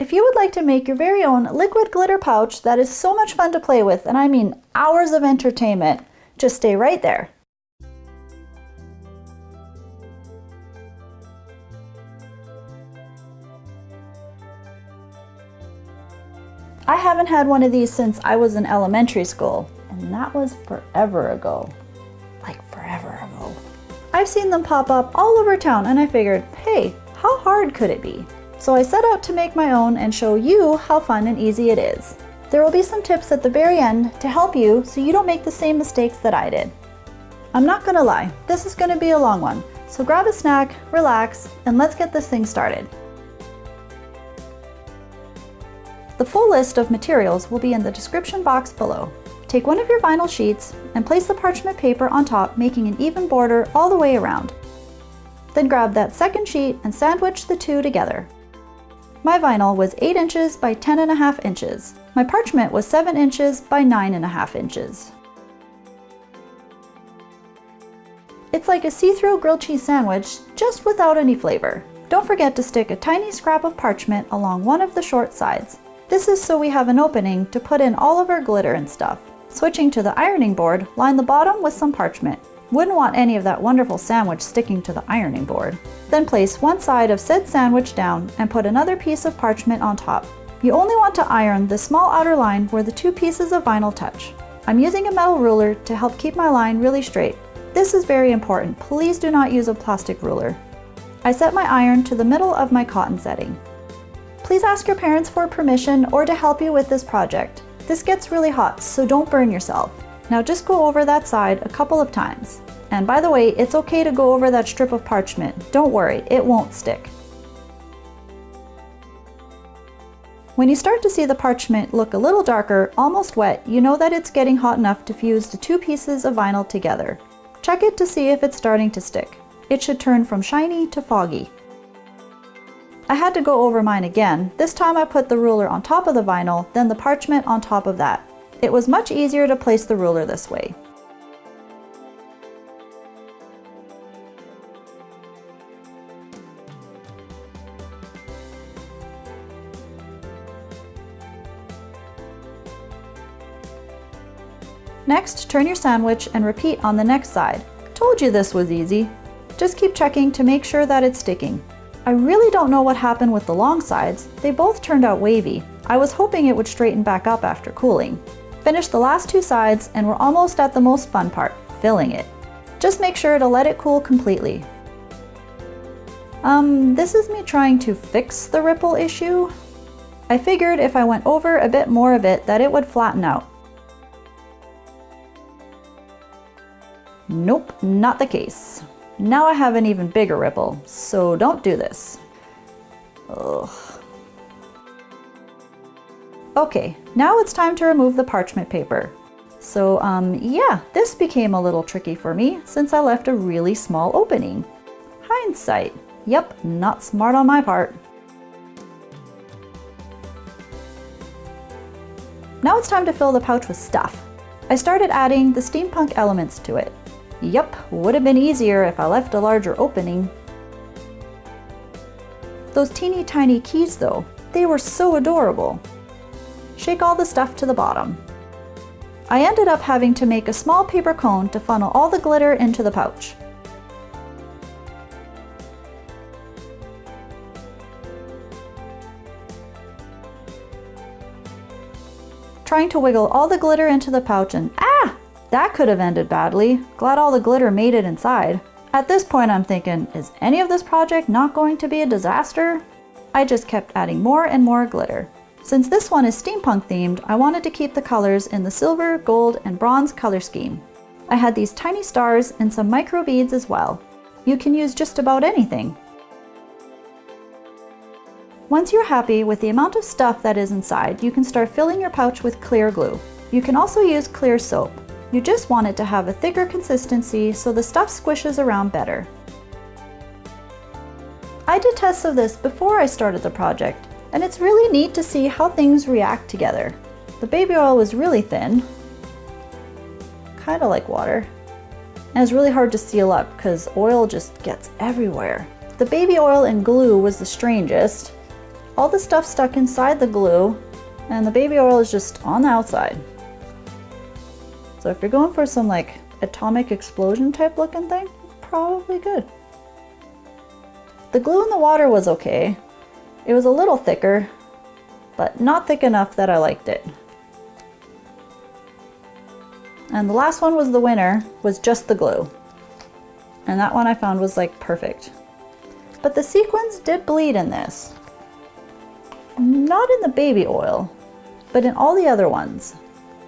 If you would like to make your very own liquid glitter pouch that is so much fun to play with, and I mean hours of entertainment, just stay right there. I haven't had one of these since I was in elementary school, and that was forever ago. Like forever ago. I've seen them pop up all over town, and I figured, hey, how hard could it be? So I set out to make my own and show you how fun and easy it is. There will be some tips at the very end to help you so you don't make the same mistakes that I did. I'm not gonna lie, this is gonna be a long one, so grab a snack, relax, and let's get this thing started. The full list of materials will be in the description box below. Take one of your vinyl sheets and place the parchment paper on top, making an even border all the way around. Then grab that second sheet and sandwich the two together. My vinyl was 8 inches by 10.5 inches. My parchment was 7 inches by 9.5 inches. It's like a see-through grilled cheese sandwich, just without any flavor. Don't forget to stick a tiny scrap of parchment along one of the short sides. This is so we have an opening to put in all of our glitter and stuff. Switching to the ironing board, line the bottom with some parchment. Wouldn't want any of that wonderful sandwich sticking to the ironing board. Then place one side of said sandwich down and put another piece of parchment on top. You only want to iron the small outer line where the two pieces of vinyl touch. I'm using a metal ruler to help keep my line really straight. This is very important. Please do not use a plastic ruler. I set my iron to the middle of my cotton setting. Please ask your parents for permission or to help you with this project. This gets really hot, so don't burn yourself. Now just go over that side a couple of times. And by the way, it's okay to go over that strip of parchment. Don't worry, it won't stick. When you start to see the parchment look a little darker, almost wet, you know that it's getting hot enough to fuse the two pieces of vinyl together. Check it to see if it's starting to stick. It should turn from shiny to foggy. I had to go over mine again. This time I put the ruler on top of the vinyl, then the parchment on top of that. It was much easier to place the ruler this way. Next, turn your sandwich and repeat on the next side. Told you this was easy. Just keep checking to make sure that it's sticking. I really don't know what happened with the long sides. They both turned out wavy. I was hoping it would straighten back up after cooling. Finish the last two sides and we're almost at the most fun part, filling it. Just make sure to let it cool completely. This is me trying to fix the ripple issue. I figured if I went over a bit more of it that it would flatten out. Nope, not the case. Now I have an even bigger ripple, so don't do this. Ugh. Okay, now it's time to remove the parchment paper. So yeah, this became a little tricky for me since I left a really small opening. Hindsight. Yep, not smart on my part. Now it's time to fill the pouch with stuff. I started adding the steampunk elements to it. Yep, would have been easier if I left a larger opening. Those teeny tiny keys though, they were so adorable. Shake all the stuff to the bottom. I ended up having to make a small paper cone to funnel all the glitter into the pouch. Trying to wiggle all the glitter into the pouch and that could have ended badly. Glad all the glitter made it inside. At this point I'm thinking, is any of this project not going to be a disaster? I just kept adding more and more glitter. Since this one is steampunk themed, I wanted to keep the colors in the silver, gold, and bronze color scheme. I had these tiny stars and some micro beads as well. You can use just about anything. Once you're happy with the amount of stuff that is inside, you can start filling your pouch with clear glue. You can also use clear soap. You just want it to have a thicker consistency so the stuff squishes around better. I did tests of this before I started the project, and it's really neat to see how things react together. The baby oil was really thin, kind of like water, and it's really hard to seal up because oil just gets everywhere. The baby oil and glue was the strangest. All the stuff stuck inside the glue, and the baby oil is just on the outside. So if you're going for some like atomic explosion type looking thing, probably good. The glue in the water was okay. It was a little thicker, but not thick enough that I liked it. And the last one was the winner, was just the glue. And that one I found was like perfect. But the sequins did bleed in this. Not in the baby oil, but in all the other ones.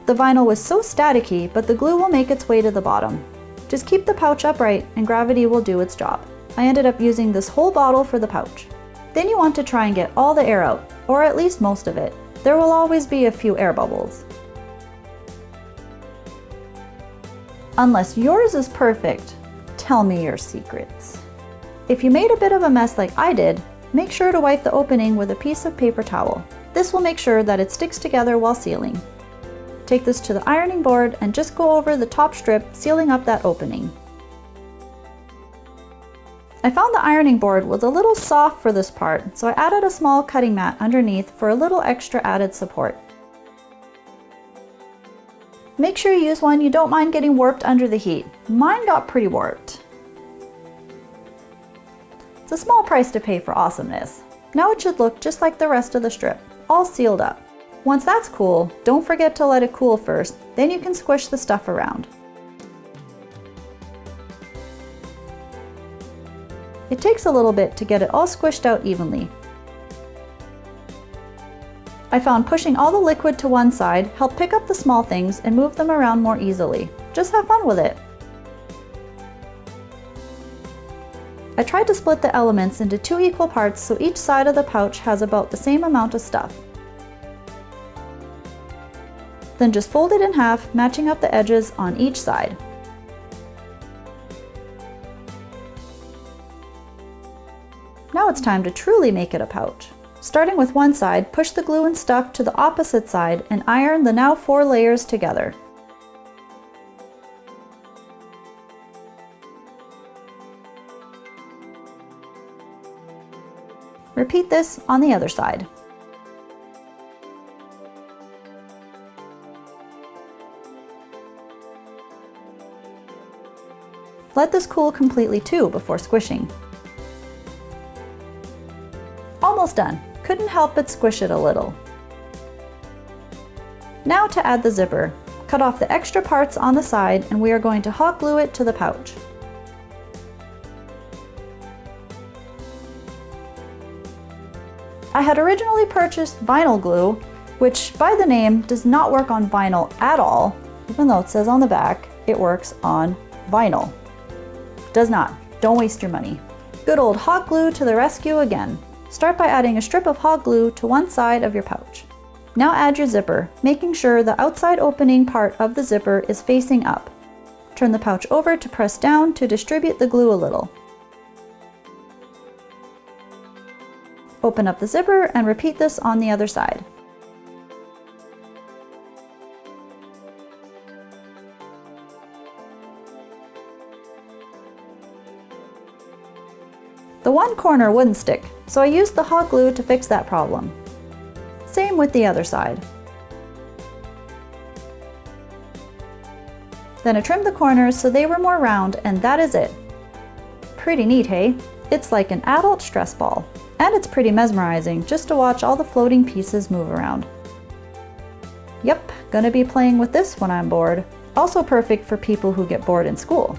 The vinyl was so staticky, but the glue will make its way to the bottom. Just keep the pouch upright and gravity will do its job. I ended up using this whole bottle for the pouch. Then you want to try and get all the air out, or at least most of it. There will always be a few air bubbles. Unless yours is perfect, tell me your secrets. If you made a bit of a mess like I did, make sure to wipe the opening with a piece of paper towel. This will make sure that it sticks together while sealing. Take this to the ironing board and just go over the top strip, sealing up that opening. I found the ironing board was a little soft for this part, so I added a small cutting mat underneath for a little extra added support. Make sure you use one you don't mind getting warped under the heat. Mine got pretty warped. It's a small price to pay for awesomeness. Now it should look just like the rest of the strip, all sealed up. Once that's cool, don't forget to let it cool first, then you can squish the stuff around. It takes a little bit to get it all squished out evenly. I found pushing all the liquid to one side helped pick up the small things and move them around more easily. Just have fun with it. I tried to split the elements into 2 equal parts so each side of the pouch has about the same amount of stuff. Then just fold it in half, matching up the edges on each side. Now it's time to truly make it a pouch. Starting with one side, push the glue and stuff to the opposite side and iron the now 4 layers together. Repeat this on the other side. Let this cool completely too before squishing. Almost done. Couldn't help but squish it a little. Now to add the zipper. Cut off the extra parts on the side and we are going to hot glue it to the pouch. I had originally purchased vinyl glue, which by the name does not work on vinyl at all, even though it says on the back it works on vinyl. Does not. Don't waste your money. Good old hot glue to the rescue again. Start by adding a strip of hot glue to one side of your pouch. Now add your zipper, making sure the outside opening part of the zipper is facing up. Turn the pouch over to press down to distribute the glue a little. Open up the zipper and repeat this on the other side. The one corner wouldn't stick, so I used the hot glue to fix that problem. Same with the other side. Then I trimmed the corners so they were more round, and that is it. Pretty neat, hey? It's like an adult stress ball. And it's pretty mesmerizing just to watch all the floating pieces move around. Yep, gonna be playing with this when I'm bored. Also perfect for people who get bored in school.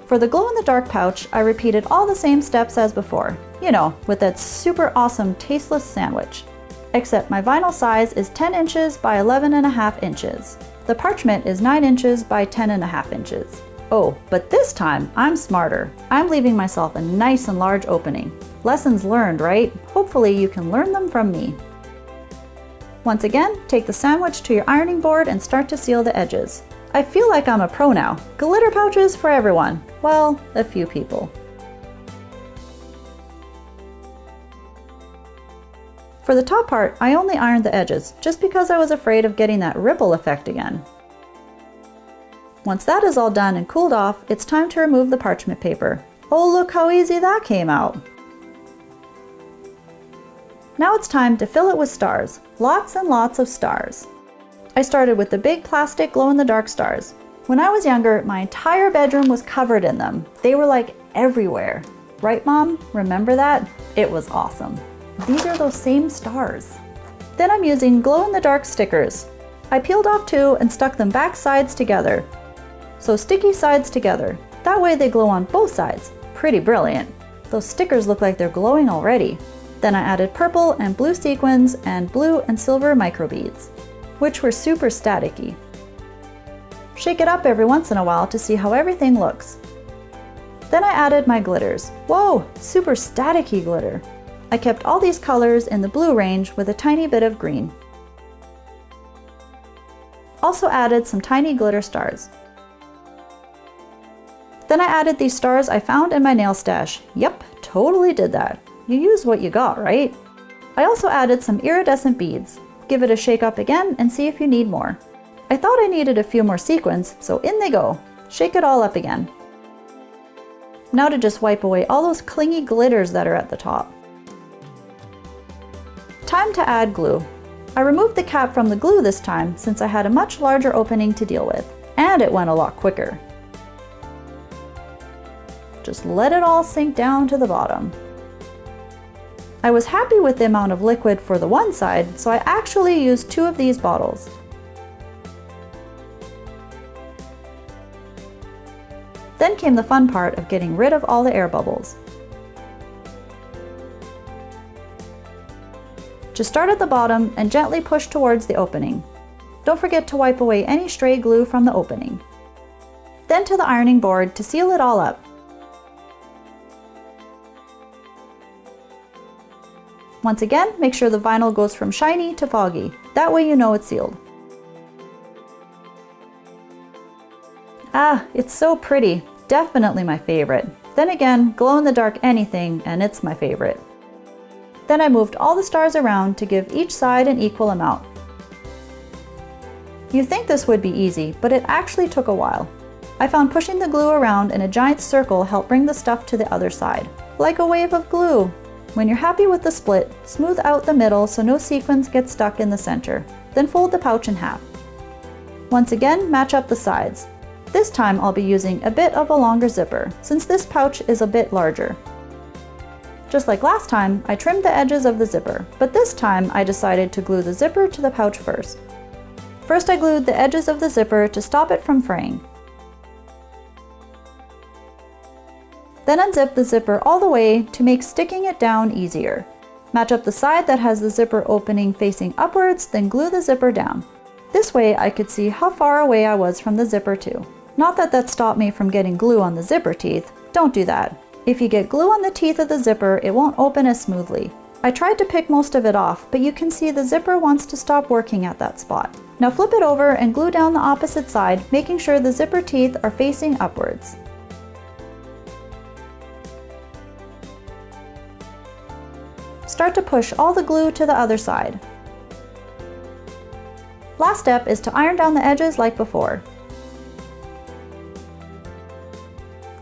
For the glow-in-the-dark pouch, I repeated all the same steps as before. You know, with that super awesome tasteless sandwich. Except my vinyl size is 10 inches by 11.5 inches. The parchment is 9 inches by 10.5 inches. Oh, but this time I'm smarter. I'm leaving myself a nice and large opening. Lessons learned, right? Hopefully you can learn them from me. Once again, take the sandwich to your ironing board and start to seal the edges. I feel like I'm a pro now. Glitter pouches for everyone. Well, a few people. For the top part, I only ironed the edges, just because I was afraid of getting that ripple effect again. Once that is all done and cooled off, it's time to remove the parchment paper. Oh, look how easy that came out! Now it's time to fill it with stars. Lots and lots of stars. I started with the big plastic glow-in-the-dark stars. When I was younger, my entire bedroom was covered in them. They were like everywhere. Right, Mom? Remember that? It was awesome. These are those same stars. Then I'm using glow-in-the-dark stickers. I peeled off 2 and stuck them back sides together. So sticky sides together. That way they glow on both sides. Pretty brilliant. Those stickers look like they're glowing already. Then I added purple and blue sequins and blue and silver microbeads, which were super staticky. Shake it up every once in a while to see how everything looks. Then I added my glitters. Whoa, super staticky glitter. I kept all these colors in the blue range with a tiny bit of green. Also added some tiny glitter stars. Then I added these stars I found in my nail stash. Yep, totally did that. You use what you got, right? I also added some iridescent beads. Give it a shake up again and see if you need more. I thought I needed a few more sequins, so in they go. Shake it all up again. Now to just wipe away all those clingy glitters that are at the top. Time to add glue. I removed the cap from the glue this time since I had a much larger opening to deal with, and it went a lot quicker. Just let it all sink down to the bottom. I was happy with the amount of liquid for the one side, so I actually used 2 of these bottles. Then came the fun part of getting rid of all the air bubbles. Just start at the bottom and gently push towards the opening. Don't forget to wipe away any stray glue from the opening. Then to the ironing board to seal it all up. Once again, make sure the vinyl goes from shiny to foggy. That way you know it's sealed. Ah, it's so pretty. Definitely my favorite. Then again, glow-in-the-dark anything, and it's my favorite. Then I moved all the stars around to give each side an equal amount. You'd think this would be easy, but it actually took a while. I found pushing the glue around in a giant circle helped bring the stuff to the other side. Like a wave of glue. When you're happy with the split, smooth out the middle so no sequins get stuck in the center. Then fold the pouch in half. Once again, match up the sides. This time I'll be using a bit of a longer zipper, since this pouch is a bit larger. Just like last time, I trimmed the edges of the zipper, but this time I decided to glue the zipper to the pouch first. First I glued the edges of the zipper to stop it from fraying. Then unzip the zipper all the way to make sticking it down easier. Match up the side that has the zipper opening facing upwards, then glue the zipper down. This way I could see how far away I was from the zipper too. Not that that stopped me from getting glue on the zipper teeth. Don't do that. If you get glue on the teeth of the zipper, it won't open as smoothly. I tried to pick most of it off, but you can see the zipper wants to stop working at that spot. Now flip it over and glue down the opposite side, making sure the zipper teeth are facing upwards. Start to push all the glue to the other side. Last step is to iron down the edges like before.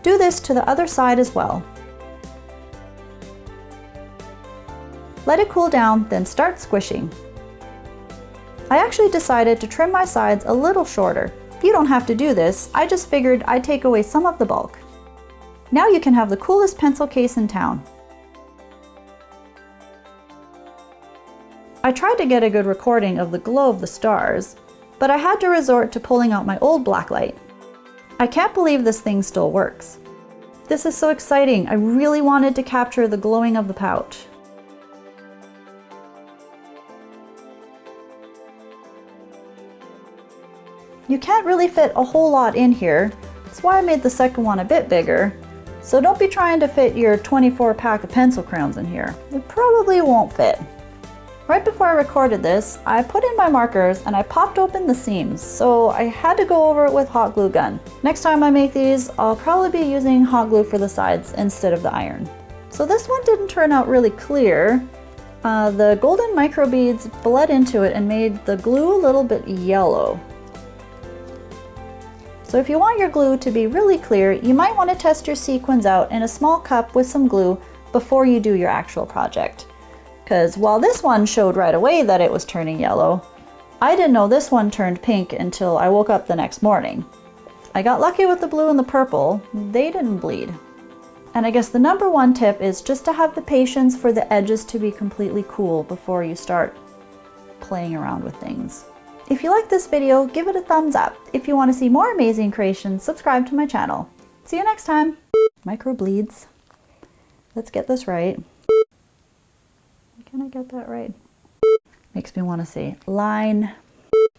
Do this to the other side as well. Let it cool down, then start squishing. I actually decided to trim my sides a little shorter. You don't have to do this, I just figured I'd take away some of the bulk. Now you can have the coolest pencil case in town. I tried to get a good recording of the glow of the stars, but I had to resort to pulling out my old blacklight. I can't believe this thing still works. This is so exciting, I really wanted to capture the glowing of the pouch. You can't really fit a whole lot in here, That's why I made the second one a bit bigger. So don't be trying to fit your 24 pack of pencil crayons in here. It probably won't fit. Right before I recorded this, I put in my markers and I popped open the seams, so I had to go over it with hot glue gun. Next time I make these, I'll probably be using hot glue for the sides instead of the iron. So this one didn't turn out really clear. The golden microbeads bled into it and made the glue a little bit yellow. So if you want your glue to be really clear, you might want to test your sequins out in a small cup with some glue before you do your actual project. Because while this one showed right away that it was turning yellow, I didn't know this one turned pink until I woke up the next morning. I got lucky with the blue and the purple. They didn't bleed. And I guess the number one tip is just to have the patience for the edges to be completely cool before you start playing around with things. If you like this video, give it a thumbs up. If you want to see more amazing creations, subscribe to my channel. See you next time. Micro bleeds. Let's get this right. Can I get that right? Makes me want to say line.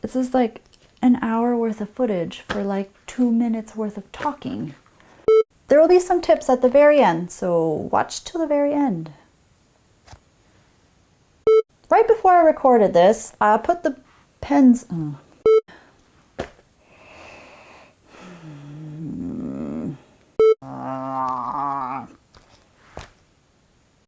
This is like an hour worth of footage for like 2 minutes worth of talking. There will be some tips at the very end, so watch till the very end. Right before I recorded this, I put the pens...